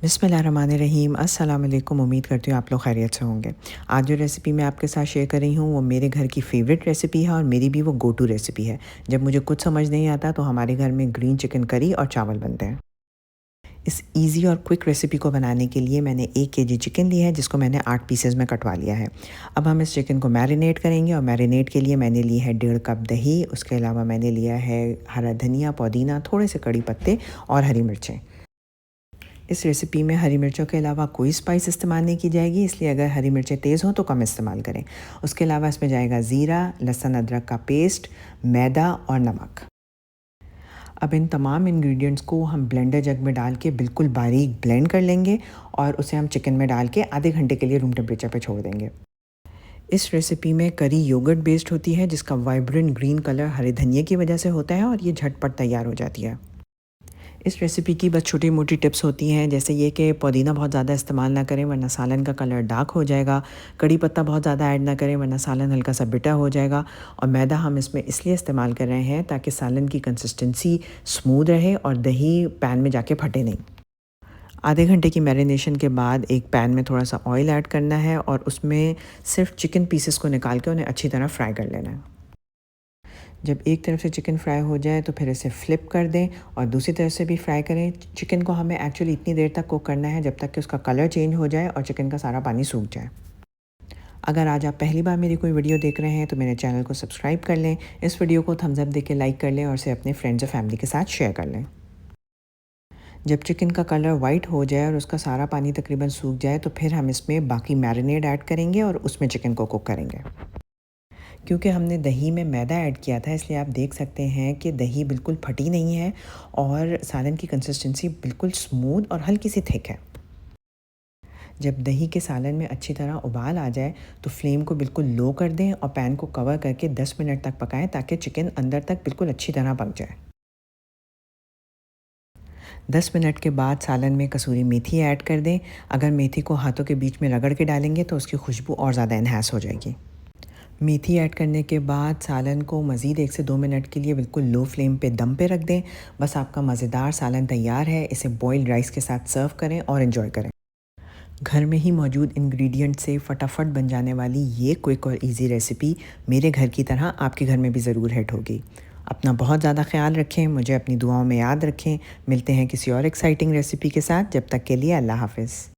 बिस्मिल्लाहिर्रहमानिर्रहीम। अस्सलाम वालेकुम। उम्मीद करती हूँ आप लोग खैरियत से होंगे। आज जो रेसिपी मैं आपके साथ शेयर कर रही हूँ वो मेरे घर की फ़ेवरेट रेसिपी है और मेरी भी वो गो टू रेसिपी है। जब मुझे कुछ समझ नहीं आता तो हमारे घर में ग्रीन चिकन करी और चावल बनते हैं। इस ईज़ी और क्विक रेसिपी को बनाने के लिए मैंने 1 केजी चिकन लिया है जिसको मैंने 8 पीसेज़ में कटवा लिया है। अब हम इस चिकन को मैरिनेट करेंगे और मैरिनेट के लिए मैंने ली है 1.5 कप दही, उसके अलावा मैंने लिया है हरा धनिया, पुदीना, थोड़े से कड़ी पत्ते और हरी मिर्चें। इस रेसिपी में हरी मिर्चों के अलावा कोई स्पाइस इस्तेमाल नहीं की जाएगी, इसलिए अगर हरी मिर्चें तेज़ हों तो कम इस्तेमाल करें। उसके अलावा इसमें जाएगा ज़ीरा, लहसुन अदरक का पेस्ट, मैदा और नमक। अब इन तमाम इंग्रेडिएंट्स को हम ब्लेंडर जग में डाल के बिल्कुल बारीक ब्लेंड कर लेंगे और उसे हम चिकन में डाल के आधे घंटे के लिए रूम टेम्परेचर पे छोड़ देंगे। इस रेसिपी में करी योगर्ट बेस्ड होती है जिसका वाइब्रेंट ग्रीन कलर हरे धनिये की वजह से होता है और ये झटपट तैयार हो जाती है। इस रेसिपी की बस छोटी-मोटी टिप्स होती हैं, जैसे ये कि पुदीना बहुत ज़्यादा इस्तेमाल ना करें वरना सालन का कलर डार्क हो जाएगा। कड़ी पत्ता बहुत ज़्यादा ऐड ना करें वरना सालन हल्का सा बिटर हो जाएगा। और मैदा हम इसमें इसलिए इस्तेमाल कर रहे हैं ताकि सालन की कंसिस्टेंसी स्मूथ रहे और दही पैन में जाके फटे नहीं। आधे घंटे की मैरिनेशन के बाद एक पैन में थोड़ा सा ऑयल ऐड करना है और उसमें सिर्फ चिकन पीसेस को निकाल के उन्हें अच्छी तरह फ्राई कर लेना है। जब एक तरफ से चिकन फ्राई हो जाए तो फिर इसे फ्लिप कर दें और दूसरी तरफ से भी फ्राई करें। चिकन को हमें एक्चुअली इतनी देर तक कुक करना है जब तक कि उसका कलर चेंज हो जाए और चिकन का सारा पानी सूख जाए। अगर आज आप पहली बार मेरी कोई वीडियो देख रहे हैं तो मेरे चैनल को सब्सक्राइब कर लें, इस वीडियो को थम्स अप दे के लाइक कर लें और इसे अपने फ्रेंड्स और फैमिली के साथ शेयर कर लें। जब चिकन का कलर वाइट हो जाए और उसका सारा पानी तकरीबन सूख जाए तो फिर हम इसमें बाकी मैरिनेड ऐड करेंगे और उसमें चिकन को कुक करेंगे। क्योंकि हमने दही में मैदा ऐड किया था इसलिए आप देख सकते हैं कि दही बिल्कुल फटी नहीं है और सालन की कंसिस्टेंसी बिल्कुल स्मूथ और हल्की सी थिक है। जब दही के सालन में अच्छी तरह उबाल आ जाए तो फ्लेम को बिल्कुल लो कर दें और पैन को कवर करके 10 मिनट तक पकाएं ताकि चिकन अंदर तक बिल्कुल अच्छी तरह पक जाए। 10 मिनट के बाद सालन में कसूरी मेथी ऐड कर दें। अगर मेथी को हाथों के बीच में रगड़ के डालेंगे तो उसकी खुशबू और ज़्यादा एनहांस हो जाएगी। मेथी ऐड करने के बाद सालन को मज़ीद 1 से 2 मिनट के लिए बिल्कुल लो फ्लेम पे दम पे रख दें। बस आपका मज़ेदार सालन तैयार है। इसे बॉइल्ड राइस के साथ सर्व करें और एंजॉय करें। घर में ही मौजूद इंग्रेडिएंट से फटाफट बन जाने वाली ये क्विक और इजी रेसिपी मेरे घर की तरह आपके घर में भी ज़रूर हिट होगी। अपना बहुत ज़्यादा ख्याल रखें, मुझे अपनी दुआओं में याद रखें। मिलते हैं किसी और एक्साइटिंग रेसिपी के साथ। जब तक के लिए अल्लाह हाफ़िज़।